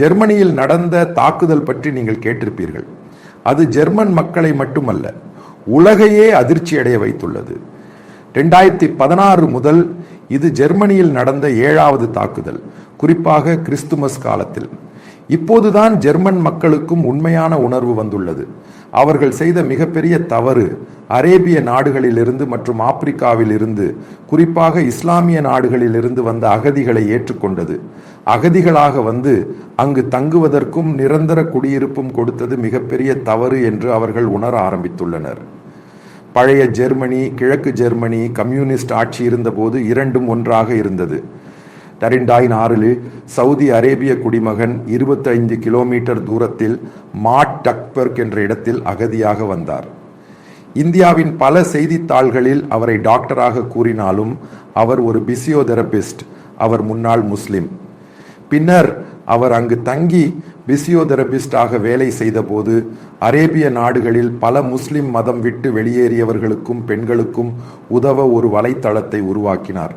ஜெர்மனியில் நடந்த தாக்குதல் பற்றி நீங்கள் கேட்டிருப்பீர்கள். அது ஜெர்மன் மக்களை மட்டுமல்ல, உலகையே அதிர்ச்சி அடைய வைத்துள்ளது. 2016 முதல் இது ஜெர்மனியில் நடந்த 7வது தாக்குதல், குறிப்பாக கிறிஸ்துமஸ் காலத்தில். இப்போதுதான் ஜெர்மன் மக்களுக்கும் உண்மையான உணர்வு வந்துள்ளது. அவர்கள் செய்த மிகப்பெரிய தவறு அரேபிய நாடுகளிலிருந்து மற்றும் ஆப்பிரிக்காவில் இருந்து, குறிப்பாக இஸ்லாமிய நாடுகளில் இருந்து வந்த அகதிகளை ஏற்றுக்கொண்டது. அகதிகளாக வந்து அங்கு தங்குவதற்கும் நிரந்தர குடியிருப்பும் கொடுத்தது மிகப்பெரிய தவறு என்று அவர்கள் உணர ஆரம்பித்துள்ளனர். பழைய ஜெர்மனி, கிழக்கு ஜெர்மனி கம்யூனிஸ்ட் ஆட்சி இருந்தபோது இரண்டும் ஒன்றாக இருந்தது. 2006 சவுதி அரேபிய குடிமகன் 25 கிலோமீட்டர் தூரத்தில் மாட் டக்பர்க் என்ற இடத்தில் அகதியாக வந்தார். இந்தியாவின் பல செய்தித்தாள்களில் அவரை டாக்டராக கூறினாலும் அவர் ஒரு பிசியோதெரபிஸ்ட். அவர் முன்னாள் முஸ்லிம். பின்னர் அவர் அங்கு தங்கி பிசியோதெரபிஸ்டாக வேலை செய்தபோது அரேபிய நாடுகளில் பல முஸ்லிம் மதம் விட்டு வெளியேறியவர்களுக்கும் பெண்களுக்கும் உதவ ஒரு வலைத்தளத்தை உருவாக்கினார்.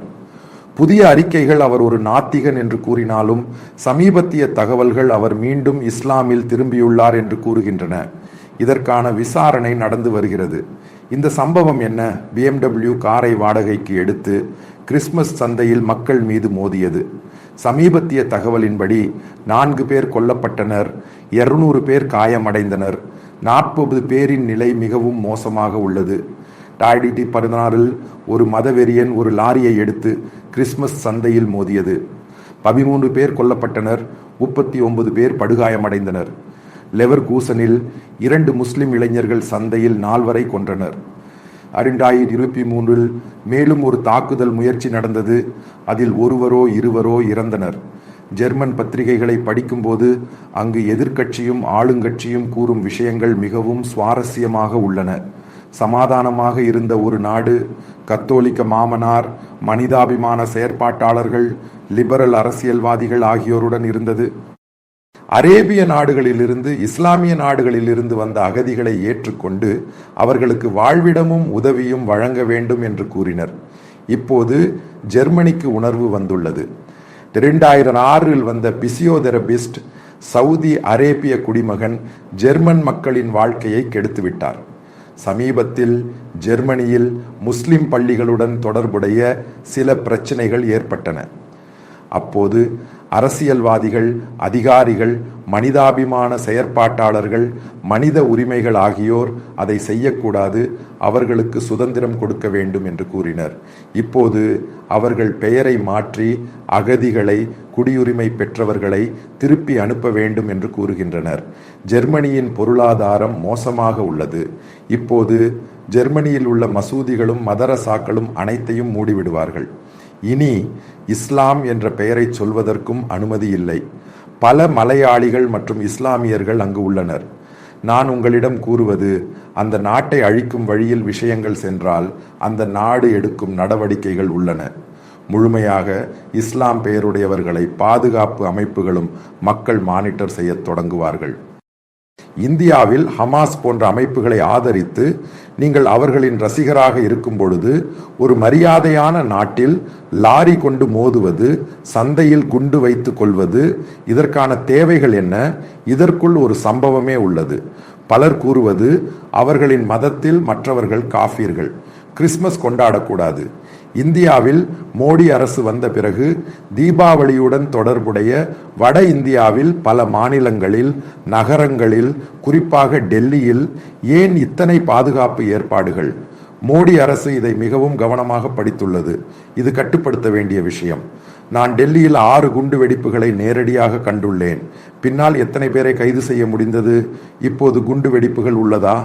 புதிய அறிக்கைகள் அவர் ஒரு நாத்திகன் என்று கூறினாலும் சமீபத்திய தகவல்கள் அவர் மீண்டும் இஸ்லாமில் திரும்பியுள்ளார் என்று கூறுகின்றன. இதற்கான விசாரணை நடந்து வருகிறது. இந்த சம்பவம் என்ன? BMW காரை வாடகைக்கு எடுத்து கிறிஸ்துமஸ் சந்தையில் மக்கள் மீது மோதியது. சமீபத்திய தகவலின்படி 4 பேர் கொல்லப்பட்டனர், 200 பேர் காயமடைந்தனர், 40 பேரின் நிலை மிகவும் மோசமாக உள்ளது. 2016 ஒரு மதவெறியன் ஒரு லாரியை எடுத்து கிறிஸ்துமஸ் சந்தையில் மோதியது. 13 பேர் கொல்லப்பட்டனர், 39 பேர் படுகாயமடைந்தனர். லெவர்கூசனில் 2 முஸ்லிம் இளைஞர்கள் சந்தையில் 4 கொன்றனர். 2023 மேலும் ஒரு தாக்குதல் முயற்சி நடந்தது. அதில் ஒருவரோ இருவரோ இறந்தனர். ஜெர்மன் பத்திரிகைகளை படிக்கும்போது அங்கு எதிர்க்கட்சியும் ஆளுங்கட்சியும் கூறும் விஷயங்கள் மிகவும் சுவாரஸ்யமாக உள்ளன. சமாதானமாக இருந்த ஒரு நாடு கத்தோலிக்க மாமனார், மனிதாபிமான செயற்பாட்டாளர்கள், லிபரல் அரசியல்வாதிகள் ஆகியோருடன் இருந்தது. அரேபிய நாடுகளிலிருந்து இஸ்லாமிய நாடுகளிலிருந்து வந்த அகதிகளை ஏற்றுக்கொண்டு அவர்களுக்கு வாழ்விடமும் உதவியும் வழங்க வேண்டும் என்று கூறினர். இப்போது ஜெர்மனிக்கு உணர்வு வந்துள்ளது. 2006 வந்த பிசியோதெரபிஸ்ட் சவுதி அரேபிய குடிமகன் ஜெர்மன் மக்களின் வாழ்க்கையை கெடுத்துவிட்டார். சமீபத்தில் ஜெர்மனியில் முஸ்லிம் பள்ளிகளுடன் தொடர்புடைய சில பிரச்சனைகள் ஏற்பட்டன. அப்போது அரசியல்வாதிகள், அதிகாரிகள், மனிதாபிமான செயற்பாட்டாளர்கள், மனித உரிமைகள் ஆகியோர் அதை செய்யக்கூடாது, அவர்களுக்கு சுதந்திரம் கொடுக்க வேண்டும் என்று கூறினர். இப்போது அவர்கள் பெயரை மாற்றி அகதிகளை, குடியுரிமை பெற்றவர்களை திருப்பி அனுப்ப வேண்டும் என்று கூறுகின்றனர். ஜெர்மனியின் பொருளாதாரம் மோசமாக உள்ளது. இப்போது ஜெர்மனியில் உள்ள மசூதிகளும் மதரசாக்களும் அனைத்தையும் மூடிவிடுவார்கள். இனி இஸ்லாம் என்ற பெயரை சொல்வதற்கும் அனுமதி இல்லை. பல மலையாளிகள் மற்றும் இஸ்லாமியர்கள் அங்கு உள்ளனர். நான் உங்களிடம் கூறுவது, அந்த நாட்டை அழிக்கும் வழியில் விஷயங்கள் சென்றால் அந்த நாடு எடுக்கும் நடவடிக்கைகள் உள்ளன. முழுமையாக இஸ்லாம் பெயருடையவர்களை பாதுகாப்பு அமைப்புகளும் மக்கள் மானிட்டர் செய்ய தொடங்குவார்கள். இந்தியாவில் ஹமாஸ் போன்ற அமைப்புகளை ஆதரித்து நீங்கள் அவர்களின் ரசிகராக இருக்கும் பொழுது ஒரு மரியாதையான நாட்டில் லாரி கொண்டு மோதுவது, சந்தையில் குண்டு வைத்து கொள்வது, இதற்கான தேவைகள் என்ன? இதற்குள் ஒரு சம்பவமே உள்ளது. பலர் கூறுவது அவர்களின் மதத்தில் மற்றவர்கள் காஃபிர்கள், கிறிஸ்துமஸ் கொண்டாடக்கூடாது. இந்தியாவில் மோடி அரசு வந்த பிறகு தீபாவளியுடன் தொடர்புடைய வட இந்தியாவில் பல மாநிலங்களில், நகரங்களில், குறிப்பாக டெல்லியில் ஏன் இத்தனை பாதுகாப்பு ஏற்பாடுகள்? மோடி அரசு இதை மிகவும் கவனமாக படித்துள்ளது. இது கட்டுப்படுத்த வேண்டிய விஷயம். நான் டெல்லியில் 6 குண்டு வெடிப்புகளை நேரடியாக கண்டுள்ளேன். பின்னால் எத்தனை பேரை கைது செய்ய முடிந்தது? இப்போது குண்டு வெடிப்புகள் உள்ளதா?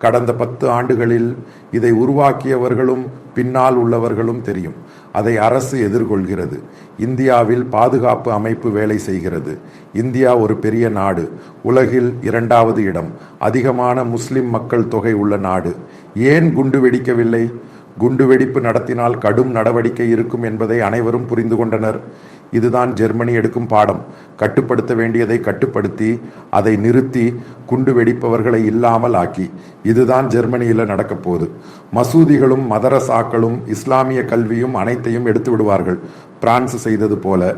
கடந்த 10 ஆண்டுகளில் இதை உருவாக்கியவர்களும் பின்னால் உள்ளவர்களும் தெரியும். அதை அரசு எதிர்கொள்கிறது. இந்தியாவில் பாதுகாப்பு அமைப்பு வேலை செய்கிறது. இந்தியா ஒரு பெரிய நாடு, உலகில் 2வது இடம், அதிகமான முஸ்லிம் மக்கள் தொகை உள்ள நாடு. ஏன் குண்டு வெடிக்கவில்லை? குண்டு வெடிப்பு நடத்தினால் கடும் நடவடிக்கை இருக்கும் என்பதை அனைவரும் புரிந்து கொண்டனர். இதுதான் ஜெர்மனி எடுக்கும் பாடம். கட்டுப்படுத்த வேண்டியதை கட்டுப்படுத்தி, அதை நிறுத்தி, குண்டு வெடிப்பவர்களை இல்லாமல் ஆக்கி. இதுதான் ஜெர்மனியில் நடக்கப் போகுது. மசூதிகளும் மதரசாக்களும் இஸ்லாமிய கல்வியும் அனைத்தையும் எடுத்து விடுவார்கள், பிரான்ஸ் செய்தது போல.